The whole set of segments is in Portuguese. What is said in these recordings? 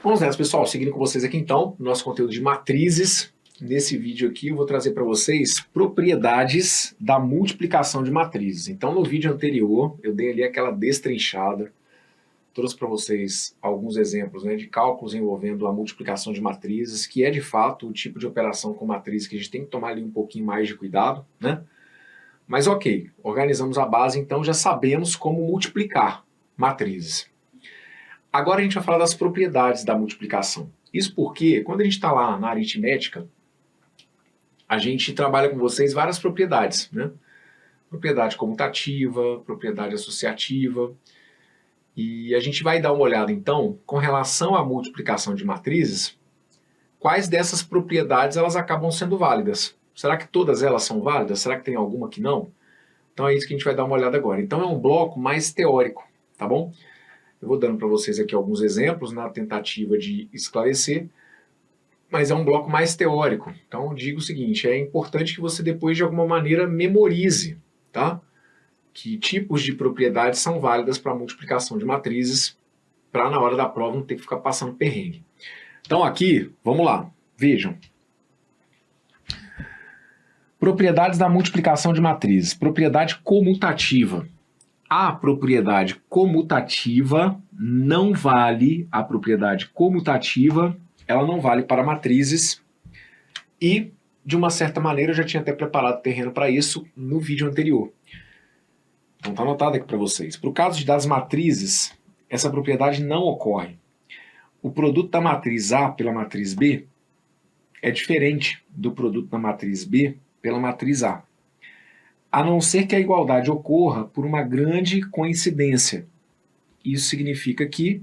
Vamos nessa, pessoal, seguindo com vocês aqui então, nosso conteúdo de matrizes. Nesse vídeo aqui eu vou trazer para vocês propriedades da multiplicação de matrizes. Então no vídeo anterior eu dei ali aquela destrinchada, trouxe para vocês alguns exemplos, né, de cálculos envolvendo a multiplicação de matrizes, que é de fato o tipo de operação com matrizes que a gente tem que tomar ali um pouquinho mais de cuidado, né? Mas ok, organizamos a base, então já sabemos como multiplicar matrizes. Agora a gente vai falar das propriedades da multiplicação. Isso porque, quando a gente está lá na aritmética, a gente trabalha com vocês várias propriedades, né? Propriedade comutativa, propriedade associativa. E a gente vai dar uma olhada, então, com relação à multiplicação de matrizes, quais dessas propriedades elas acabam sendo válidas. Será que todas elas são válidas? Será que tem alguma que não? Então é isso que a gente vai dar uma olhada agora. Então é um bloco mais teórico, tá bom? Eu vou dando para vocês aqui alguns exemplos na tentativa de esclarecer, mas é um bloco mais teórico. Então eu digo o seguinte, é importante que você depois de alguma maneira memorize, tá? Que tipos de propriedades são válidas para a multiplicação de matrizes, para na hora da prova não ter que ficar passando perrengue. Então aqui, vamos lá, vejam. Propriedades da multiplicação de matrizes. Propriedade comutativa. A propriedade comutativa não vale, a propriedade comutativa, ela não vale para matrizes e, de uma certa maneira, eu já tinha até preparado o terreno para isso no vídeo anterior. Então está anotado aqui para vocês. Para o caso das matrizes, essa propriedade não ocorre. O produto da matriz A pela matriz B é diferente do produto da matriz B pela matriz A. A não ser que a igualdade ocorra por uma grande coincidência. Isso significa que,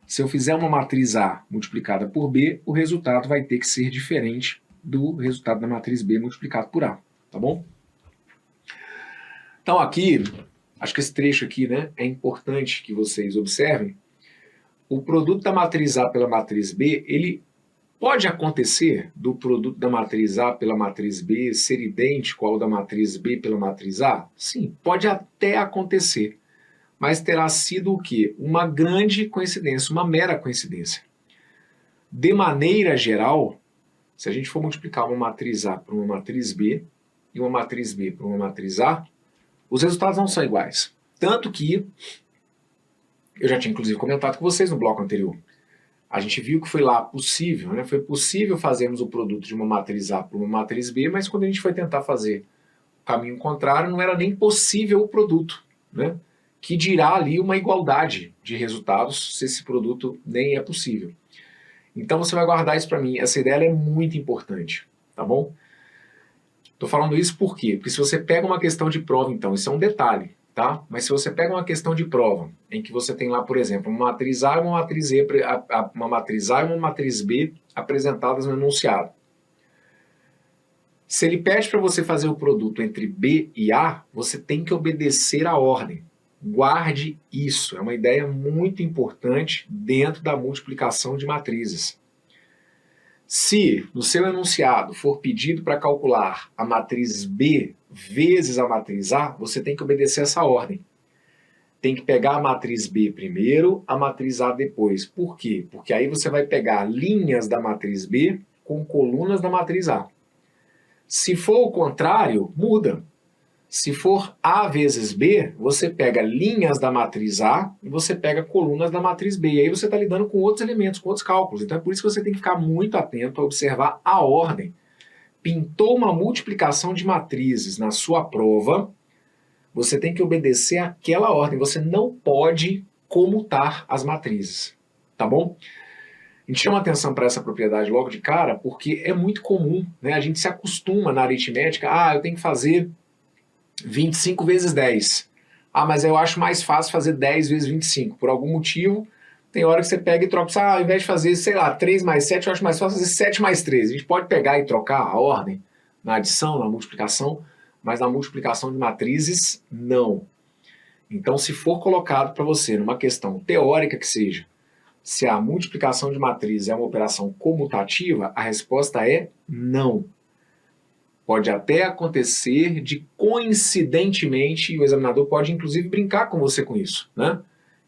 se eu fizer uma matriz A multiplicada por B, o resultado vai ter que ser diferente do resultado da matriz B multiplicado por A, tá bom? Então aqui, acho que esse trecho aqui, né, é importante que vocês observem. O produto da matriz A pela matriz B, ele pode acontecer do produto da matriz A pela matriz B ser idêntico ao da matriz B pela matriz A? Sim, pode até acontecer, mas terá sido o quê? Uma grande coincidência, uma mera coincidência. De maneira geral, se a gente for multiplicar uma matriz A por uma matriz B e uma matriz B por uma matriz A, os resultados não são iguais. Tanto que, eu já tinha inclusive comentado com vocês no bloco anterior, a gente viu que foi lá possível, né? Foi possível fazermos o produto de uma matriz A por uma matriz B, mas quando a gente foi tentar fazer o caminho contrário, não era nem possível o produto, né? Que dirá ali uma igualdade de resultados se esse produto nem é possível. Então você vai guardar isso para mim, essa ideia é muito importante, tá bom? Estou falando isso por quê? Porque se você pega uma questão de prova, então, isso é um detalhe, tá? Mas se você pega uma questão de prova, em que você tem lá, por exemplo, uma matriz A e uma matriz E, uma matriz A e uma matriz B apresentadas no enunciado. Se ele pede para você fazer o produto entre B e A, você tem que obedecer a ordem. Guarde isso, é uma ideia muito importante dentro da multiplicação de matrizes. Se no seu enunciado for pedido para calcular a matriz B vezes a matriz A, você tem que obedecer essa ordem. Tem que pegar a matriz B primeiro, a matriz A depois. Por quê? Porque aí você vai pegar linhas da matriz B com colunas da matriz A. Se for o contrário, muda. Se for A vezes B, você pega linhas da matriz A e você pega colunas da matriz B. E aí você está lidando com outros elementos, com outros cálculos. Então é por isso que você tem que ficar muito atento a observar a ordem. Pintou uma multiplicação de matrizes na sua prova, você tem que obedecer aquela ordem. Você não pode comutar as matrizes, tá bom? A gente chama atenção para essa propriedade logo de cara porque é muito comum, né? A gente se acostuma na aritmética, eu tenho que fazer 25 vezes 10. Mas eu acho mais fácil fazer 10 vezes 25. Por algum motivo, tem hora que você pega e troca. Ao invés de fazer, sei lá, 3 mais 7, eu acho mais fácil fazer 7 mais 3. A gente pode pegar e trocar a ordem na adição, na multiplicação, mas na multiplicação de matrizes, não. Então, se for colocado para você numa questão teórica que seja, se a multiplicação de matrizes é uma operação comutativa, a resposta é não. Pode até acontecer de coincidentemente, e o examinador pode inclusive brincar com você com isso, né?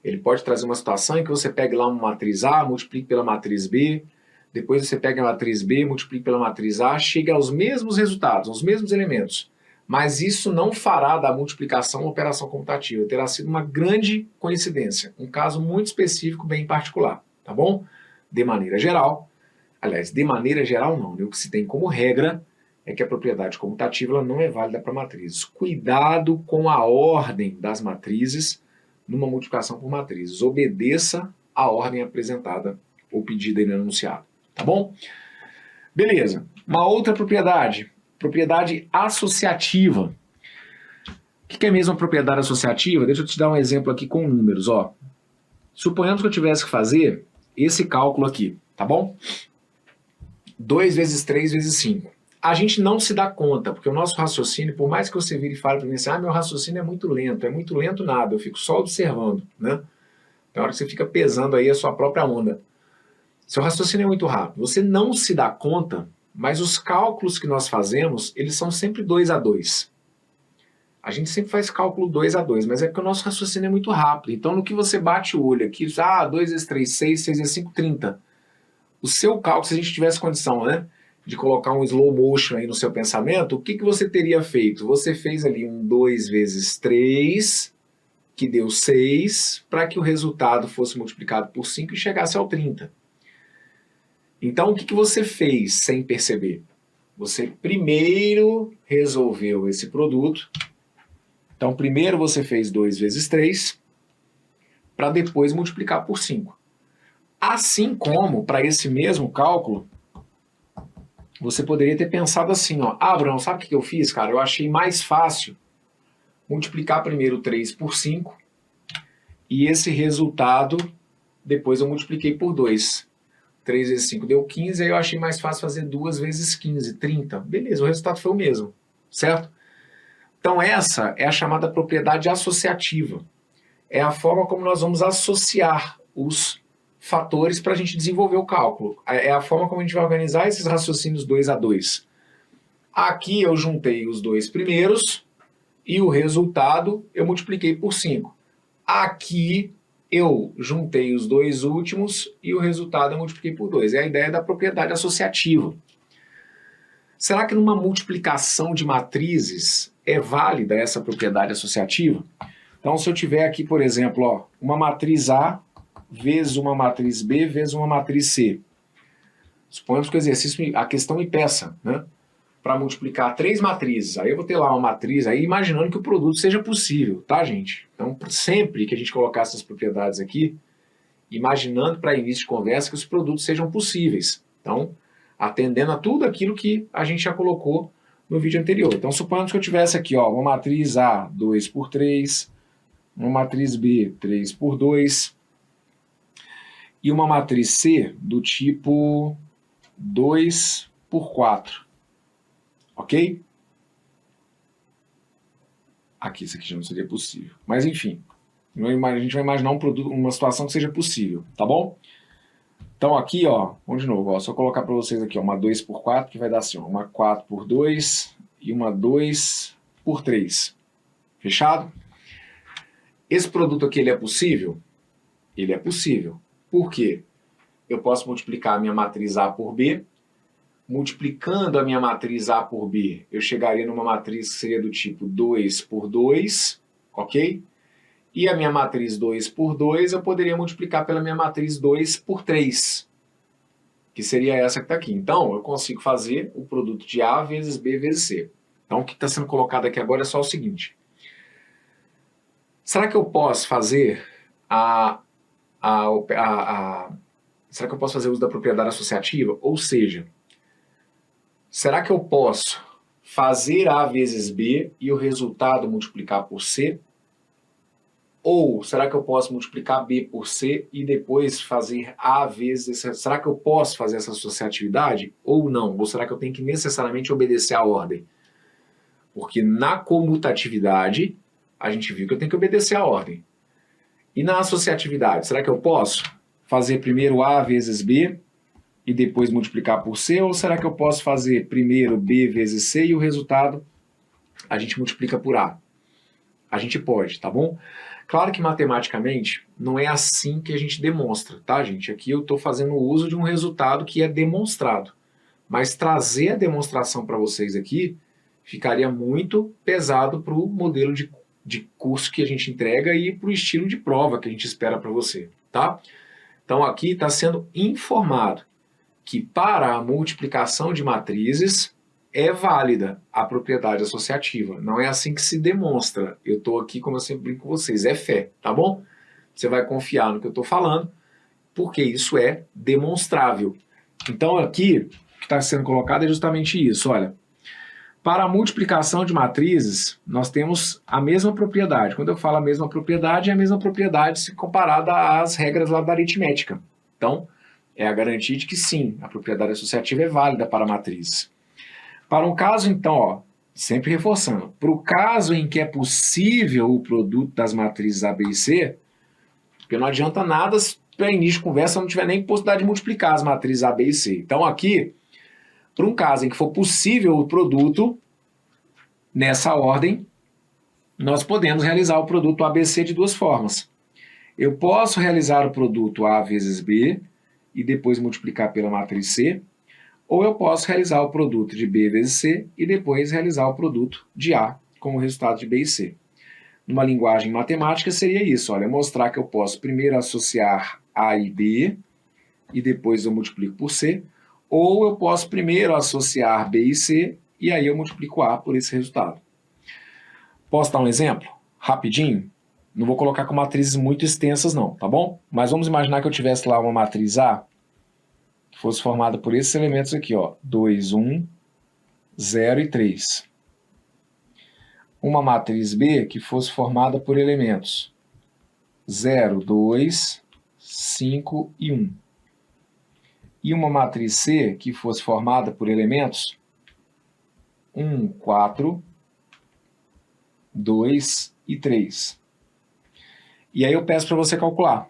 Ele pode trazer uma situação em que você pegue lá uma matriz A, multiplique pela matriz B, depois você pega a matriz B, multiplique pela matriz A, chega aos mesmos resultados, aos mesmos elementos. Mas isso não fará da multiplicação uma operação comutativa. Terá sido uma grande coincidência, um caso muito específico, bem particular, tá bom? De maneira geral, aliás, de maneira geral não, né? O que se tem como regra é que a propriedade comutativa ela não é válida para matrizes. Cuidado com a ordem das matrizes numa multiplicação por matrizes. Obedeça a ordem apresentada ou pedida e enunciada, tá bom? Beleza. Uma outra propriedade associativa. O que é mesmo a propriedade associativa? Deixa eu te dar um exemplo aqui com números, ó. Suponhamos que eu tivesse que fazer esse cálculo aqui, tá bom? 2 vezes 3 vezes 5. A gente não se dá conta, porque o nosso raciocínio, por mais que você vire e fale para mim assim, meu raciocínio é muito lento nada, eu fico só observando, né? Tem hora que você fica pesando aí a sua própria onda. Seu raciocínio é muito rápido, você não se dá conta, mas os cálculos que nós fazemos, eles são sempre 2 a 2. A gente sempre faz cálculo 2 a 2, mas é porque o nosso raciocínio é muito rápido. Então, no que você bate o olho aqui, 2 vezes 3, 6, 6 vezes 5, 30. O seu cálculo, se a gente tivesse condição, né, de colocar um slow motion aí no seu pensamento, o que você teria feito? Você fez ali um 2 vezes 3, que deu 6, para que o resultado fosse multiplicado por 5 e chegasse ao 30. Então, o que você fez sem perceber? Você primeiro resolveu esse produto. Então, primeiro você fez 2 vezes 3, para depois multiplicar por 5. Assim como, para esse mesmo cálculo, você poderia ter pensado assim, ó, Bruno, sabe o que eu fiz, cara? Eu achei mais fácil multiplicar primeiro 3 por 5, e esse resultado, depois eu multipliquei por 2. 3 vezes 5 deu 15, aí eu achei mais fácil fazer 2 vezes 15, 30. Beleza, o resultado foi o mesmo, certo? Então essa é a chamada propriedade associativa. É a forma como nós vamos associar os fatores para a gente desenvolver o cálculo. É a forma como a gente vai organizar esses raciocínios 2 a 2. Aqui eu juntei os dois primeiros e o resultado eu multipliquei por 5. Aqui eu juntei os dois últimos e o resultado eu multipliquei por 2. É a ideia da propriedade associativa. Será que numa multiplicação de matrizes é válida essa propriedade associativa? Então, se eu tiver aqui, por exemplo, ó, uma matriz A vezes uma matriz B vezes uma matriz C. Suponhamos que o exercício, a questão me peça, né, para multiplicar 3 matrizes. Aí eu vou ter lá uma matriz, aí imaginando que o produto seja possível, tá, gente? Então, sempre que a gente colocar essas propriedades aqui, imaginando para início de conversa que os produtos sejam possíveis. Então, atendendo a tudo aquilo que a gente já colocou no vídeo anterior. Então, suponhamos que eu tivesse aqui, ó, uma matriz A, 2 por 3, uma matriz B, 3 por 2, e uma matriz C do tipo 2 por 4. Ok? Aqui, isso aqui já não seria possível. Mas, enfim, a gente vai imaginar um produto, uma situação que seja possível, tá bom? Então aqui, ó, vamos de novo, ó, só colocar para vocês aqui, ó, uma 2 por 4, que vai dar assim, ó, uma 4 por 2 e uma 2 por 3. Fechado? Esse produto aqui, ele é possível? Ele é possível. Por quê? Eu posso multiplicar a minha matriz A por B. Multiplicando a minha matriz A por B, eu chegaria numa matriz que seria do tipo 2 por 2, ok? E a minha matriz 2 por 2, eu poderia multiplicar pela minha matriz 2 por 3, que seria essa que está aqui. Então, eu consigo fazer o produto de A vezes B vezes C. Então, o que está sendo colocado aqui agora é só o seguinte. Será que eu posso fazer será que eu posso fazer uso da propriedade associativa? Ou seja, será que eu posso fazer A vezes B e o resultado multiplicar por C? Ou será que eu posso multiplicar B por C e depois fazer A vezes... Será que eu posso fazer essa associatividade ou não? Ou será que eu tenho que necessariamente obedecer a ordem? Porque na comutatividade, a gente viu que eu tenho que obedecer a ordem. E na associatividade, será que eu posso fazer primeiro A vezes B e depois multiplicar por C? Ou será que eu posso fazer primeiro B vezes C e o resultado a gente multiplica por A? A gente pode, tá bom? Claro que matematicamente não é assim que a gente demonstra, tá, gente? Aqui eu estou fazendo uso de um resultado que é demonstrado. Mas trazer a demonstração para vocês aqui ficaria muito pesado para o modelo de curso que a gente entrega e para o estilo de prova que a gente espera para você, tá? Então aqui está sendo informado que para a multiplicação de matrizes é válida a propriedade associativa. Não é assim que se demonstra. Eu estou aqui, como eu sempre brinco com vocês, é fé, tá bom? Você vai confiar no que eu estou falando, porque isso é demonstrável. Então aqui, o que está sendo colocado é justamente isso, olha. Para a multiplicação de matrizes, nós temos a mesma propriedade. Quando eu falo a mesma propriedade, é a mesma propriedade se comparada às regras lá da aritmética. Então, é a garantia de que sim, a propriedade associativa é válida para matrizes. Para um caso, então, ó, sempre reforçando, para o caso em que é possível o produto das matrizes A, B e C, porque não adianta nada para início de conversa não tiver nem possibilidade de multiplicar as matrizes A, B e C. Então, aqui, para um caso em que for possível o produto, nessa ordem, nós podemos realizar o produto ABC de duas formas. Eu posso realizar o produto A vezes B e depois multiplicar pela matriz C, ou eu posso realizar o produto de B vezes C e depois realizar o produto de A com o resultado de B e C. Numa linguagem matemática seria isso, olha, mostrar que eu posso primeiro associar A e B e depois eu multiplico por C, ou eu posso primeiro associar B e C e aí eu multiplico A por esse resultado. Posso dar um exemplo? Rapidinho? Não vou colocar com matrizes muito extensas não, tá bom? Mas vamos imaginar que eu tivesse lá uma matriz A que fosse formada por esses elementos aqui, ó, 2, 1, 0 e 3. Uma matriz B que fosse formada por elementos 0, 2, 5 e 1. E uma matriz C que fosse formada por elementos 1, 4, 2 e 3. E aí eu peço para você calcular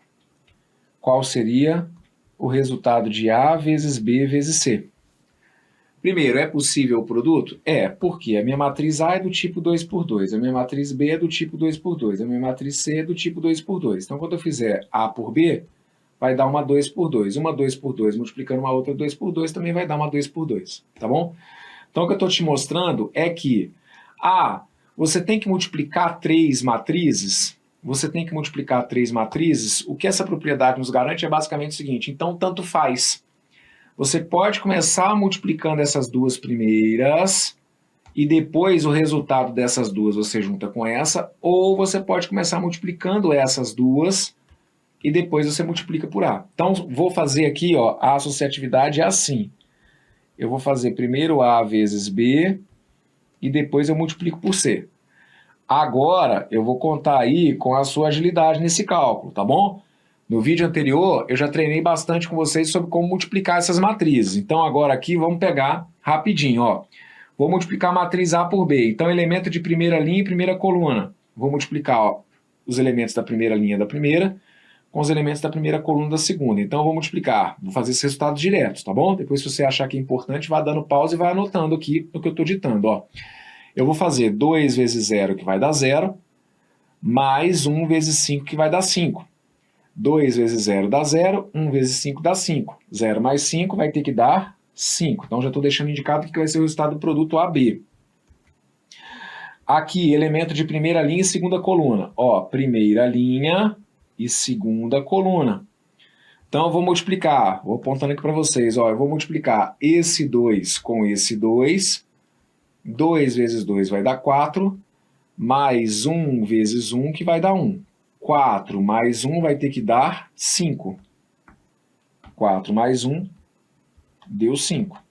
qual seria o resultado de A vezes B vezes C. Primeiro, é possível o produto? É, porque a minha matriz A é do tipo 2 por 2, a minha matriz B é do tipo 2 por 2, a minha matriz C é do tipo 2 por 2. Então, quando eu fizer A por B, vai dar uma 2 por 2. Uma 2 por 2 multiplicando uma outra 2 por 2 também vai dar uma 2 por 2, tá bom? Então, o que eu estou te mostrando é que você tem que multiplicar 3 matrizes, o que essa propriedade nos garante é basicamente o seguinte, então tanto faz. Você pode começar multiplicando essas duas primeiras e depois o resultado dessas duas você junta com essa, ou você pode começar multiplicando essas duas e depois você multiplica por A. Então, vou fazer aqui, ó, a associatividade é assim. Eu vou fazer primeiro A vezes B e depois eu multiplico por C. Agora, eu vou contar aí com a sua agilidade nesse cálculo, tá bom? No vídeo anterior, eu já treinei bastante com vocês sobre como multiplicar essas matrizes. Então, agora aqui, vamos pegar rapidinho, ó. Vou multiplicar a matriz A por B. Então, elemento de primeira linha e primeira coluna. Vou multiplicar, ó, os elementos da primeira linha da primeira com os elementos da primeira coluna da segunda. Então, eu vou multiplicar. Vou fazer esses resultados diretos, tá bom? Depois, se você achar que é importante, vá dando pausa e vai anotando aqui o que eu estou ditando, ó. Eu vou fazer 2 vezes 0, que vai dar 0, mais 1 vezes 5, que vai dar 5. 2 vezes 0 dá 0, 1 vezes 5 dá 5. 0 mais 5 vai ter que dar 5. Então, já estou deixando indicado que vai ser o resultado do produto AB. Aqui, elemento de primeira linha e segunda coluna. Ó, primeira linha e segunda coluna. Então, eu vou multiplicar, vou apontando aqui para vocês, ó, eu vou multiplicar esse 2 com esse 2. 2 vezes 2 vai dar 4, mais 1 vezes 1, que vai dar 1. 4 mais 1 vai ter que dar 5. 4 mais 1 deu 5.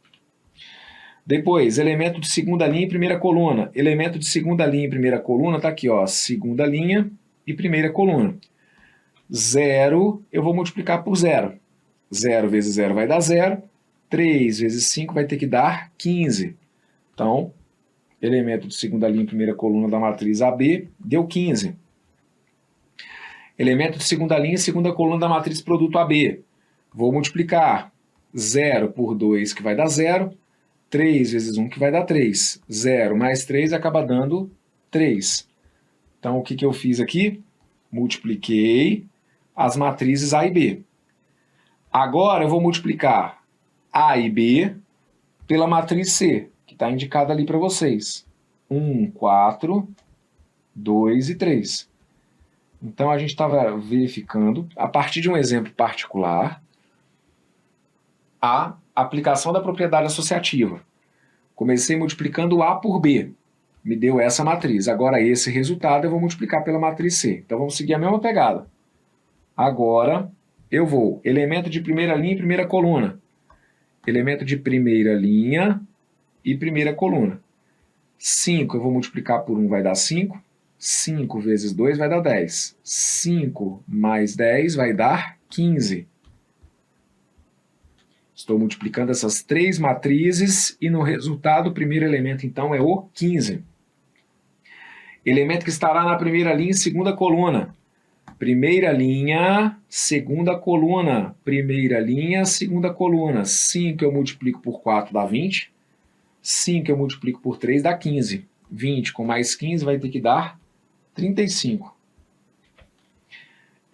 Depois, elemento de segunda linha e primeira coluna. Elemento de segunda linha e primeira coluna está aqui, ó, segunda linha e primeira coluna. 0 eu vou multiplicar por 0. 0 vezes 0 vai dar 0. 3 vezes 5 vai ter que dar 15. Então, elemento de segunda linha e primeira coluna da matriz AB deu 15. Elemento de segunda linha e segunda coluna da matriz produto AB. Vou multiplicar 0 por 2, que vai dar 0. 3 vezes 1, que vai dar 3. 0 mais 3 acaba dando 3. Então, o que eu fiz aqui? Multipliquei as matrizes A e B. Agora, eu vou multiplicar A e B pela matriz C, que está indicada ali para vocês. 1, 4, 2 e 3. Então, a gente estava verificando, a partir de um exemplo particular, a aplicação da propriedade associativa. Comecei multiplicando A por B. Me deu essa matriz. Agora, esse resultado eu vou multiplicar pela matriz C. Então, vamos seguir a mesma pegada. Agora, eu vou elemento de primeira linha e primeira coluna. Elemento de primeira linha e primeira coluna. 5 eu vou multiplicar por 1, vai dar 5. 5 vezes 2 vai dar 10. 5 mais 10 vai dar 15. Estou multiplicando essas três matrizes e no resultado o primeiro elemento, então, é o 15. Elemento que estará na primeira linha e segunda coluna. Primeira linha, segunda coluna. Primeira linha, segunda coluna. 5 eu multiplico por 4 dá 20. 5 eu multiplico por 3 dá 15. 20 com mais 15 vai ter que dar 35.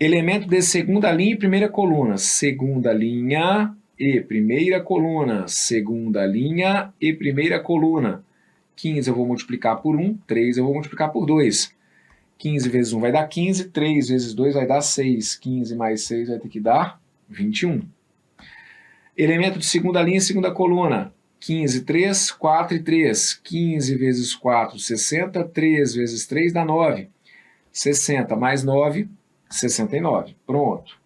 Elemento de segunda linha e primeira coluna. Segunda linha e primeira coluna. Segunda linha e primeira coluna. 15 eu vou multiplicar por 1, 3 eu vou multiplicar por 2. 15 vezes 1 vai dar 15, 3 vezes 2 vai dar 6. 15 mais 6 vai ter que dar 21. Elemento de segunda linha e segunda coluna. 15, 3, 4 e 3. 15 vezes 4, 60. 3 vezes 3 dá 9. 60 mais 9, 69. Pronto.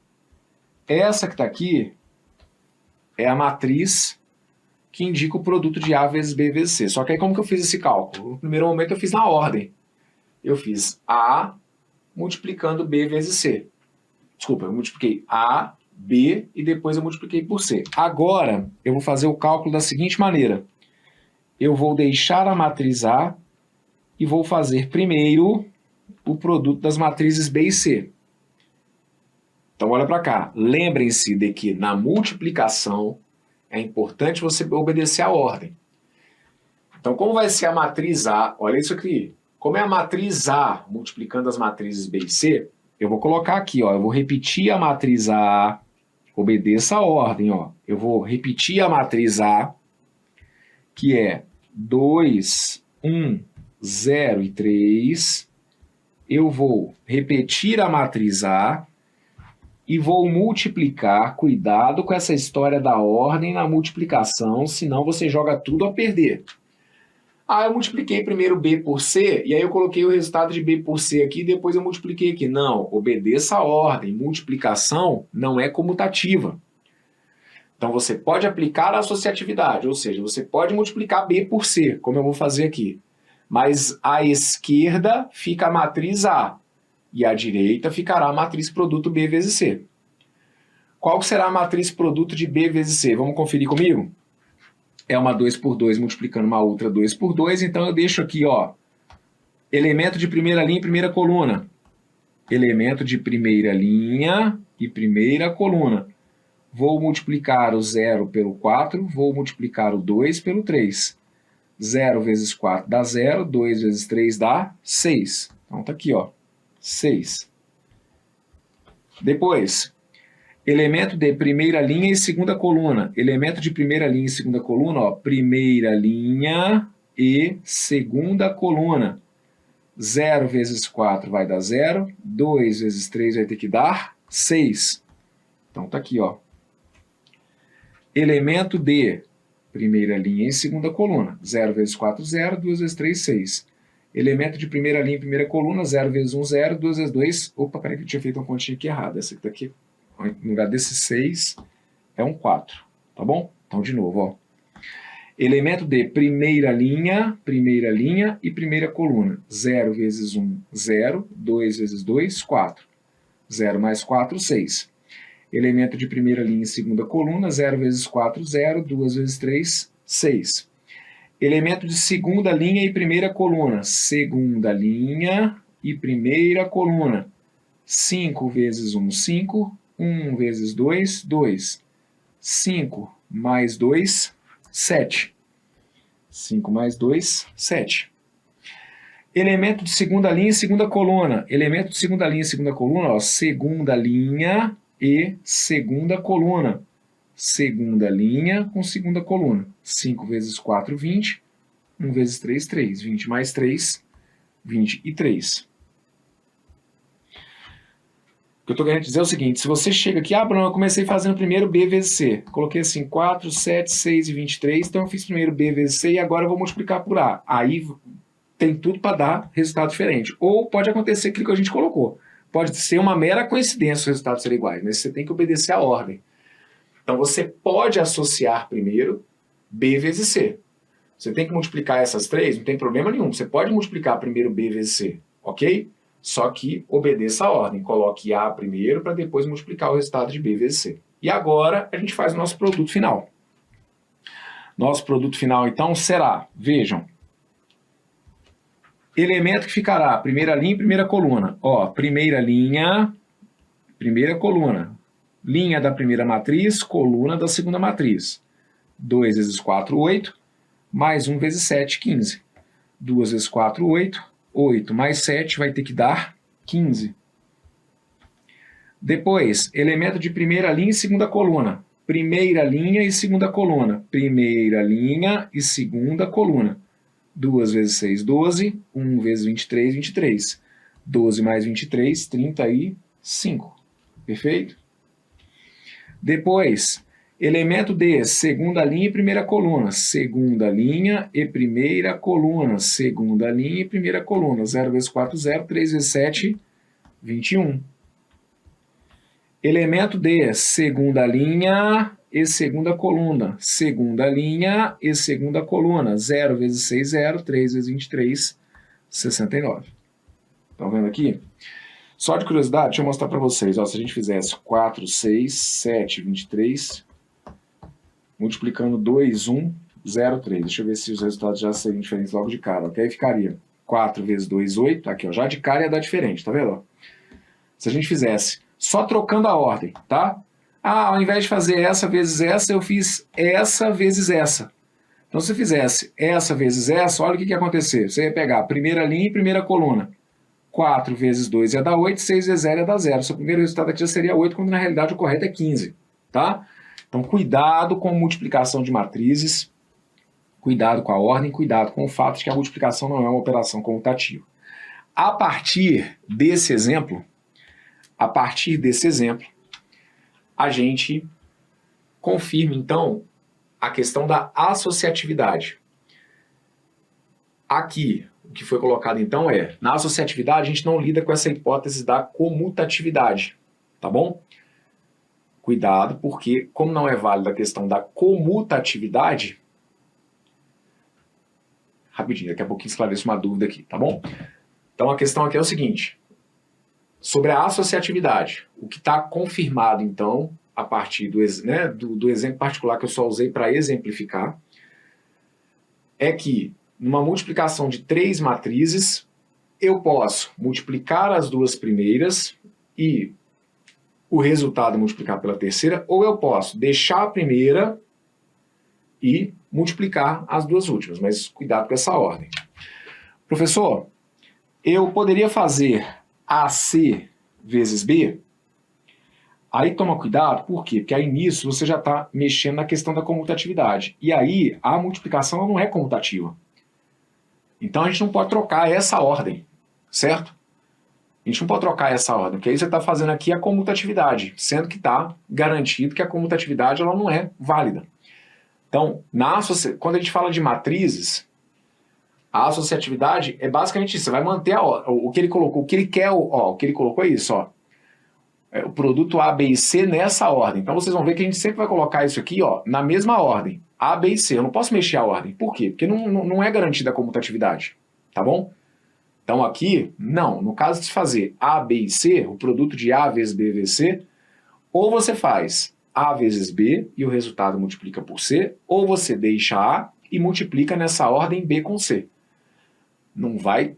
Essa que está aqui é a matriz que indica o produto de A vezes B vezes C. Só que aí como que eu fiz esse cálculo? No primeiro momento eu fiz na ordem. Eu fiz A multiplicando B vezes C. Desculpa, eu multipliquei A, B e depois eu multipliquei por C. Agora eu vou fazer o cálculo da seguinte maneira. Eu vou deixar a matriz A e vou fazer primeiro o produto das matrizes B e C. Então olha para cá. Lembrem-se de que na multiplicação é importante você obedecer a ordem. Então, como vai ser a matriz A? Olha isso aqui. Como é a matriz A multiplicando as matrizes B e C, eu vou colocar aqui, ó, eu vou repetir a matriz A, obedeça a ordem, ó. Eu vou repetir a matriz A, que é 2, 1, 0 e 3. Eu vou repetir a matriz A e vou multiplicar. Cuidado com essa história da ordem na multiplicação, senão você joga tudo a perder. Ah, eu multipliquei primeiro B por C, e aí eu coloquei o resultado de B por C aqui, e depois eu multipliquei aqui. Não, obedeça a ordem. Multiplicação não é comutativa. Então, você pode aplicar a associatividade, ou seja, você pode multiplicar B por C, como eu vou fazer aqui. Mas à esquerda fica a matriz A, e à direita ficará a matriz produto B vezes C. Qual será a matriz produto de B vezes C? Vamos conferir comigo? É uma 2 por 2 multiplicando uma outra 2 por 2, então eu deixo aqui, ó, elemento de primeira linha e primeira coluna. Elemento de primeira linha e primeira coluna. Vou multiplicar o 0 pelo 4, vou multiplicar o 2 pelo 3. 0 vezes 4 dá 0, 2 vezes 3 dá 6. Então tá aqui, ó, 6. Depois, elemento de primeira linha e segunda coluna. Elemento de primeira linha e segunda coluna, ó, primeira linha e segunda coluna. 0 vezes 4 vai dar 0, 2 vezes 3 vai ter que dar 6. Então tá aqui, ó. Elemento de primeira linha e segunda coluna. 0 vezes 4, 0, 2 vezes 3, 6. Elemento de primeira linha e primeira coluna, 0 vezes 1, 0, 2 vezes 2... Opa, peraí que eu tinha feito uma continha aqui errada. Essa aqui tá aqui. No lugar desse 6, é um 4, tá bom? Então, de novo, ó. Elemento de primeira linha e primeira coluna. 0 vezes 1, 0. 2 vezes 2, 4. 0 mais 4, 6. Elemento de primeira linha e segunda coluna. 0 vezes 4, 0. 2 vezes 3, 6. Elemento de segunda linha e primeira coluna. Segunda linha e primeira coluna. 5 vezes 1, 5. 1 vezes 2, 2. 5 mais 2, 7. 5 mais 2, 7. Elemento de segunda linha e segunda coluna. Elemento de segunda linha e segunda coluna, ó, segunda linha e segunda coluna. Segunda linha com segunda coluna. 5 vezes 4, 20. 1 vezes 3, 3. 20 mais 3, 23. O que eu estou querendo dizer é o seguinte, se você chega aqui, Bruno, eu comecei fazendo primeiro B vezes C. Coloquei assim, 4, 7, 6 e 23, então eu fiz primeiro B vezes C e agora eu vou multiplicar por A. Aí tem tudo para dar resultado diferente. Ou pode acontecer aquilo que a gente colocou. Pode ser uma mera coincidência os resultados serem iguais, mas você tem que obedecer a ordem. Então você pode associar primeiro B vezes C. Você tem que multiplicar essas três, não tem problema nenhum. Você pode multiplicar primeiro B vezes C, ok? Só que obedeça a ordem. Coloque A primeiro para depois multiplicar o resultado de B vezes C. E agora a gente faz o nosso produto final. Nosso produto final, então, será, vejam, elemento que ficará primeira linha e primeira coluna. Ó, primeira linha, primeira coluna. Linha da primeira matriz, coluna da segunda matriz. 2 vezes 4, 8. Mais 1 vezes 7, 15. 2 vezes 4, 8. 8 mais 7 vai ter que dar 15. Depois, elemento de primeira linha e segunda coluna. Primeira linha e segunda coluna. Primeira linha e segunda coluna. 2 vezes 6, 12. 1 vezes 23, 23. 12 mais 23, 35. Perfeito? Depois, elemento de segunda linha e primeira coluna. Segunda linha e primeira coluna. Segunda linha e primeira coluna. 0 vezes 4, 0. 3 vezes 7, 21. Elemento de segunda linha e segunda coluna. Segunda linha e segunda coluna. 0 vezes 6, 0. 3 vezes 23, 69. Estão vendo aqui? Só de curiosidade, deixa eu mostrar para vocês. Ó, se a gente fizesse 4, 6, 7, 23, multiplicando 2, 1, 0, 3. Deixa eu ver se os resultados já seriam diferentes logo de cara. Ok? Aí ficaria 4 vezes 2, 8. Aqui, ó, já de cara ia dar diferente, tá vendo? Se a gente fizesse só trocando a ordem, tá? Ah, ao invés de fazer essa vezes essa, eu fiz essa vezes essa. Então, se eu fizesse essa vezes essa, olha o que ia acontecer. Você ia pegar a primeira linha e primeira coluna. 4 vezes 2 ia dar 8, 6 vezes 0 ia dar 0. Seu primeiro resultado aqui já seria 8, quando na realidade o correto é 15, tá? Então, cuidado com multiplicação de matrizes, cuidado com a ordem, cuidado com o fato de que a multiplicação não é uma operação comutativa. A partir desse exemplo, a gente confirma, então, a questão da associatividade. Aqui, o que foi colocado, então, é, na associatividade, a gente não lida com essa hipótese da comutatividade, tá bom? Cuidado, porque, como não é válida a questão da comutatividade, rapidinho, daqui a pouquinho esclareço uma dúvida aqui, tá bom? Então, a questão aqui é o seguinte, sobre a associatividade, o que está confirmado, então, a partir do exemplo particular que eu só usei para exemplificar, é que, numa multiplicação de 3 matrizes, eu posso multiplicar as duas primeiras e o resultado multiplicar pela terceira, ou eu posso deixar a primeira e multiplicar as duas últimas, mas cuidado com essa ordem. Professor, eu poderia fazer AC vezes B? Aí toma cuidado, por quê? Porque aí nisso você já está mexendo na questão da comutatividade. E aí a multiplicação não é comutativa. Então a gente não pode trocar essa ordem, certo? A gente não pode trocar essa ordem, porque aí você está fazendo aqui a comutatividade, sendo que está garantido que a comutatividade ela não é válida. Então, quando a gente fala de matrizes, a associatividade é basicamente isso. Você vai manter o que ele colocou, o que ele quer, o que ele colocou é isso, ó. É o produto A, B e C nessa ordem. Então vocês vão ver que a gente sempre vai colocar isso aqui, ó, na mesma ordem. A, B e C. Eu não posso mexer a ordem. Por quê? Porque não é garantida a comutatividade. Tá bom? Então aqui, não. No caso de se fazer A, B e C, o produto de A vezes B vezes C, ou você faz A vezes B e o resultado multiplica por C, ou você deixa A e multiplica nessa ordem B com C. Não vai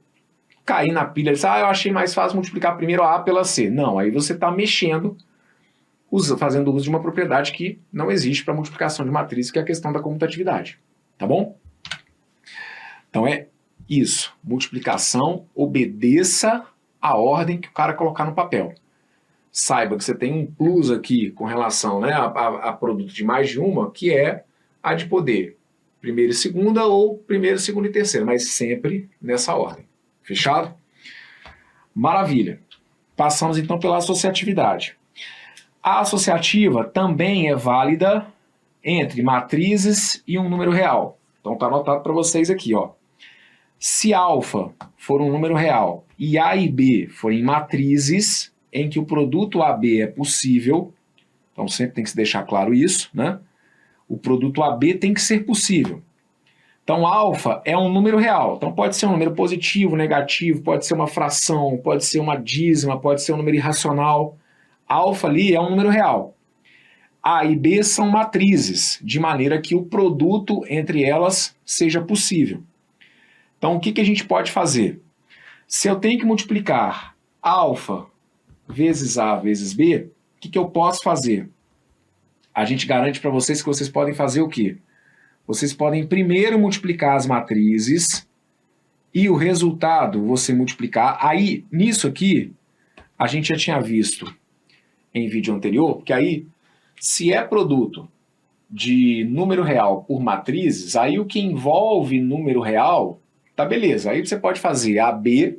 cair na pilha e dizer, eu achei mais fácil multiplicar primeiro a pela C. Não, aí você está mexendo, fazendo uso de uma propriedade que não existe para multiplicação de matriz, que é a questão da comutatividade. Tá bom? Então é Isso, multiplicação, obedeça a ordem que o cara colocar no papel. Saiba que você tem um plus aqui com relação, né, a produto de mais de uma, que é a de poder primeira e segunda ou primeira, segunda e terceira, mas sempre nessa ordem. Fechado? Maravilha. Passamos então pela associatividade. A associativa também é válida entre matrizes e um número real. Então está anotado para vocês aqui, ó. Se alfa for um número real e A e B forem matrizes em que o produto AB é possível, então sempre tem que se deixar claro isso, né? O produto AB tem que ser possível. Então, alfa é um número real. Então, pode ser um número positivo, negativo, pode ser uma fração, pode ser uma dízima, pode ser um número irracional. Alfa ali é um número real. A e B são matrizes, de maneira que o produto entre elas seja possível. Então, o que a gente pode fazer? Se eu tenho que multiplicar alfa vezes A vezes B, o que eu posso fazer? A gente garante para vocês que vocês podem fazer o quê? Vocês podem primeiro multiplicar as matrizes e o resultado você multiplicar. Aí, nisso aqui, a gente já tinha visto em vídeo anterior, porque aí, se é produto de número real por matrizes, aí o que envolve número real, tá beleza. Aí você pode fazer AB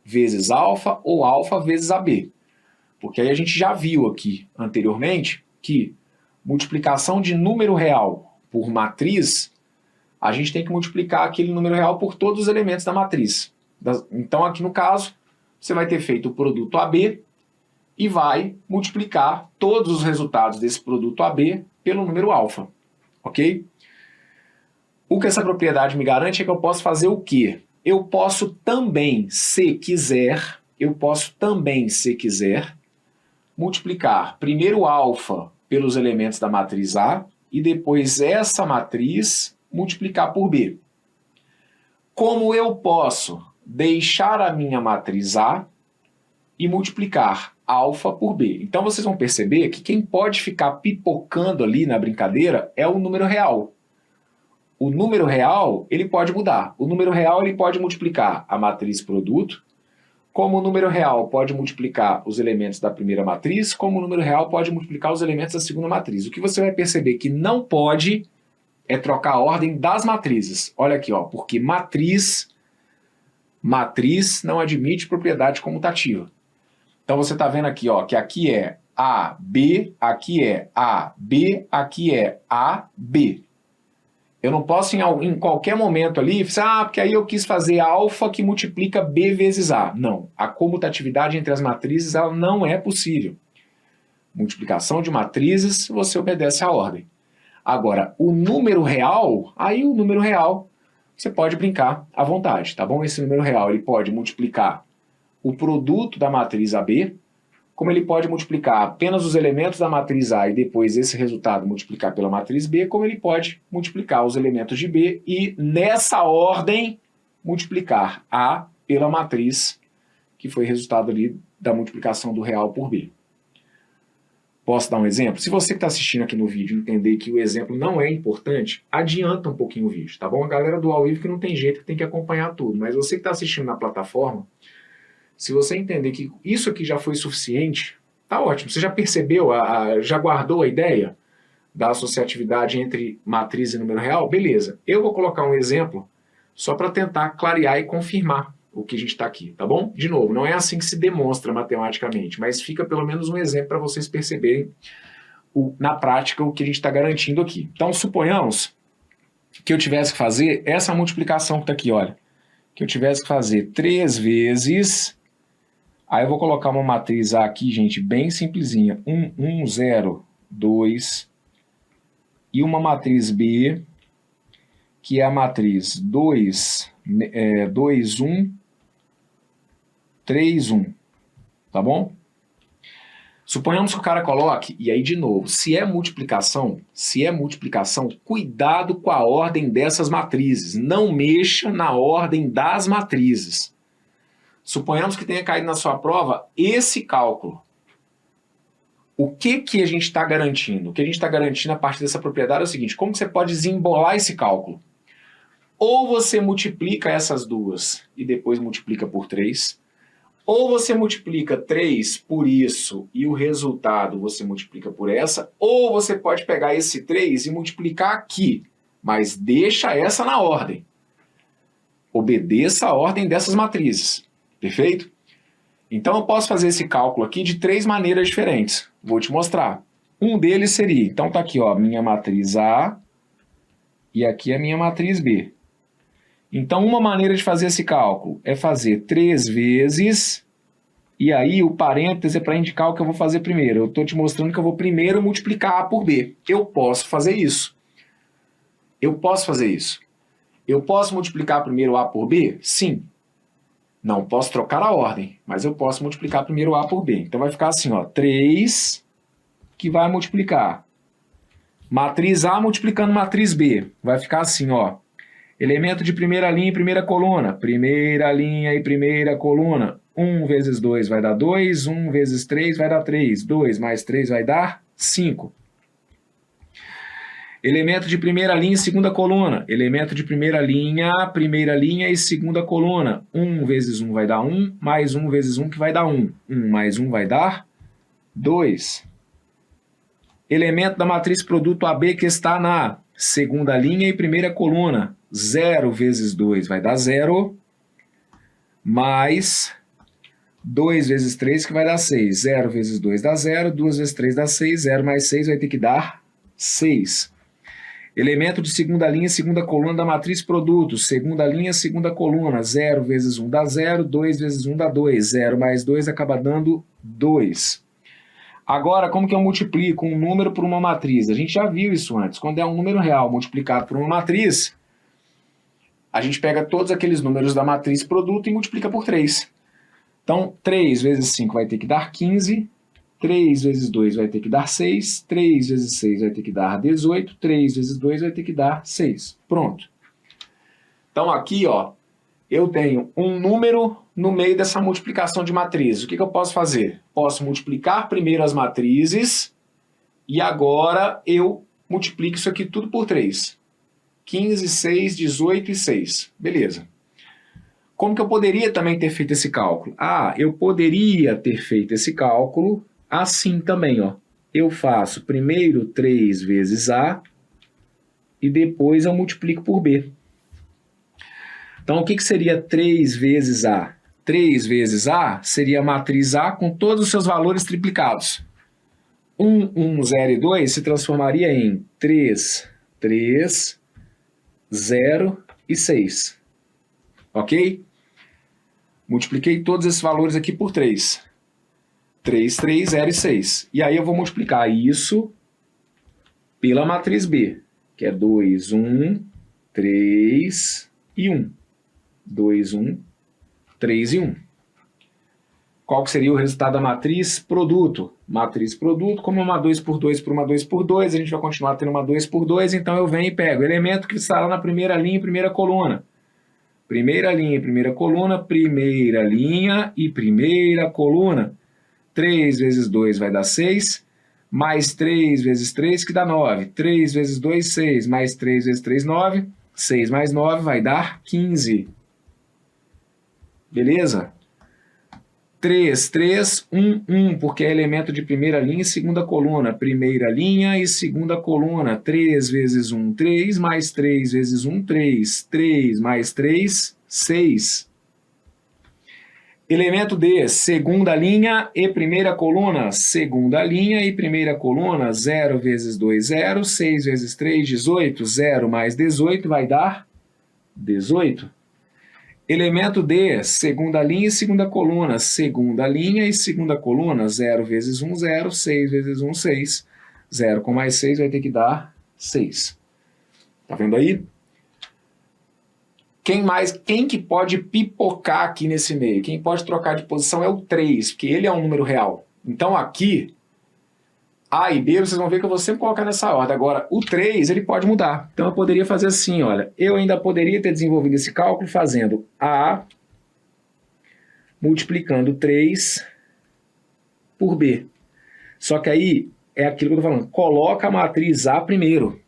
vezes alfa ou alfa vezes AB. Porque aí a gente já viu aqui anteriormente que multiplicação de número real por matriz, a gente tem que multiplicar aquele número real por todos os elementos da matriz. Então aqui no caso, você vai ter feito o produto AB e vai multiplicar todos os resultados desse produto AB pelo número alfa, ok? O que essa propriedade me garante é que eu posso fazer o quê? Eu posso também, se quiser, multiplicar primeiro alfa pelos elementos da matriz A e depois essa matriz multiplicar por B. Como eu posso deixar a minha matriz A e multiplicar alfa por B? Então vocês vão perceber que quem pode ficar pipocando ali na brincadeira é o número real. O número real, ele pode mudar. O número real, ele pode multiplicar a matriz produto, como o número real pode multiplicar os elementos da primeira matriz, como o número real pode multiplicar os elementos da segunda matriz. O que você vai perceber que não pode é trocar a ordem das matrizes. Olha aqui, ó, porque matriz não admite propriedade comutativa. Então você está vendo aqui, ó, que aqui é A, B, aqui é A, B, aqui é A, B. Eu não posso em qualquer momento ali, porque aí eu quis fazer alfa que multiplica B vezes A. Não, a comutatividade entre as matrizes ela não é possível. Multiplicação de matrizes, você obedece à ordem. Agora, o número real, aí o número real, você pode brincar à vontade, tá bom? Esse número real, ele pode multiplicar o produto da matriz AB, como ele pode multiplicar apenas os elementos da matriz A e depois esse resultado multiplicar pela matriz B, como ele pode multiplicar os elementos de B e, nessa ordem, multiplicar A pela matriz, que foi resultado ali da multiplicação do real por B. Posso dar um exemplo? Se você que está assistindo aqui no vídeo entender que o exemplo não é importante, adianta um pouquinho o vídeo, tá bom? A galera do ao vivo que não tem jeito, que tem que acompanhar tudo, mas você que está assistindo na plataforma, se você entender que isso aqui já foi suficiente, tá ótimo. Você já percebeu, já guardou a ideia da associatividade entre matriz e número real? Beleza. Eu vou colocar um exemplo só para tentar clarear e confirmar o que a gente está aqui, tá bom? De novo, não é assim que se demonstra matematicamente, mas fica pelo menos um exemplo para vocês perceberem na prática o que a gente está garantindo aqui. Então, suponhamos que eu tivesse que fazer essa multiplicação que está aqui, olha. Que eu tivesse que fazer 3 vezes... Aí eu vou colocar uma matriz A aqui, gente, bem simplesinha. 1, 1, 0, 2. E uma matriz B, que é a matriz 2, 2, 1, 3, 1. Tá bom? Suponhamos que o cara coloque, e aí de novo, se é multiplicação, cuidado com a ordem dessas matrizes. Não mexa na ordem das matrizes. Suponhamos que tenha caído na sua prova esse cálculo. O que a gente está garantindo? O que a gente está garantindo a partir dessa propriedade é o seguinte: como que você pode desembolar esse cálculo? Ou você multiplica essas duas e depois multiplica por 3, ou você multiplica 3 por isso e o resultado você multiplica por essa, ou você pode pegar esse 3 e multiplicar aqui, mas deixa essa na ordem. Obedeça a ordem dessas matrizes, perfeito? Então eu posso fazer esse cálculo aqui de 3 maneiras diferentes. Vou te mostrar. Um deles seria, então tá aqui, ó, minha matriz A e aqui a minha matriz B. Então uma maneira de fazer esse cálculo é fazer 3 vezes, e aí o parêntese é para indicar o que eu vou fazer primeiro. Eu estou te mostrando que eu vou primeiro multiplicar A por B. Eu posso fazer isso. Eu posso fazer isso. Eu posso multiplicar primeiro A por B? Sim. Não posso trocar a ordem, mas eu posso multiplicar primeiro A por B. Então vai ficar assim, ó, 3 que vai multiplicar matriz A multiplicando matriz B. Vai ficar assim, ó, elemento de primeira linha e primeira coluna. Primeira linha e primeira coluna. 1 vezes 2 vai dar 2, 1 vezes 3 vai dar 3. 2 mais 3 vai dar 5. Elemento de primeira linha e segunda coluna. Elemento de primeira linha e segunda coluna. 1 vezes 1 vai dar 1, mais 1 vezes 1 que vai dar 1. 1 mais 1 vai dar 2. Elemento da matriz produto AB que está na segunda linha e primeira coluna. 0 vezes 2 vai dar 0, mais 2 vezes 3 que vai dar 6. 0 vezes 2 dá 0, 2 vezes 3 dá 6, 0 mais 6 vai ter que dar 6. Elemento de segunda linha e segunda coluna da matriz produto. Segunda linha, segunda coluna. 0 vezes 1 dá 0, 2 vezes 1 dá 2. 0 mais 2 acaba dando 2. Agora, como que eu multiplico um número por uma matriz? A gente já viu isso antes. Quando é um número real multiplicado por uma matriz, a gente pega todos aqueles números da matriz produto e multiplica por 3. Então, 3 vezes 5 vai ter que dar 15. 3 vezes 2 vai ter que dar 6, 3 vezes 6 vai ter que dar 18, 3 vezes 2 vai ter que dar 6. Pronto. Então aqui, ó, eu tenho um número no meio dessa multiplicação de matrizes. O que eu posso fazer? Posso multiplicar primeiro as matrizes e agora eu multiplico isso aqui tudo por 3. 15, 6, 18 e 6. Beleza. Como que eu poderia também ter feito esse cálculo? Ah, eu poderia ter feito esse cálculo assim também, ó. Eu faço primeiro 3 vezes A e depois eu multiplico por B. Então, o que seria 3 vezes A? 3 vezes A seria a matriz A com todos os seus valores triplicados. 1, 1, 0 e 2 se transformaria em 3, 3, 0 e 6. Ok? Multipliquei todos esses valores aqui por 3. 3, 3, 0 e 6. E aí eu vou multiplicar isso pela matriz B, que é 2, 1, 3 e 1. 2, 1, 3 e 1. Qual que seria o resultado da matriz produto? Matriz produto, como uma 2 por 2 por uma 2 por 2, a gente vai continuar tendo uma 2 por 2, então eu venho e pego o elemento que está lá na primeira linha e primeira coluna. Primeira linha e primeira coluna, primeira linha e primeira coluna. 3 vezes 2 vai dar 6, mais 3 vezes 3 que dá 9. 3 vezes 2, 6, mais 3 vezes 3, 9. 6 mais 9 vai dar 15. Beleza? 3, 3, 1, 1, porque é elemento de primeira linha e segunda coluna. Primeira linha e segunda coluna. 3 vezes 1, 3, mais 3 vezes 1, 3. 3 mais 3, 6. Elemento D, segunda linha e primeira coluna. Segunda linha e primeira coluna. 0 vezes 2, 0. 6 vezes 3, 18. 0 mais 18 vai dar 18. Elemento D, segunda linha e segunda coluna. Segunda linha e segunda coluna. 0 vezes 1, 0. 6 vezes 1, 6. 0 com mais 6 vai ter que dar 6. Tá vendo aí? Quem que pode pipocar aqui nesse meio? Quem pode trocar de posição é o 3, porque ele é um número real. Então aqui, A e B, vocês vão ver que eu vou sempre colocar nessa ordem. Agora, o 3, ele pode mudar. Então eu poderia fazer assim, olha. Eu ainda poderia ter desenvolvido esse cálculo fazendo A multiplicando 3 por B. Só que aí é aquilo que eu estou falando. Coloca a matriz A primeiro.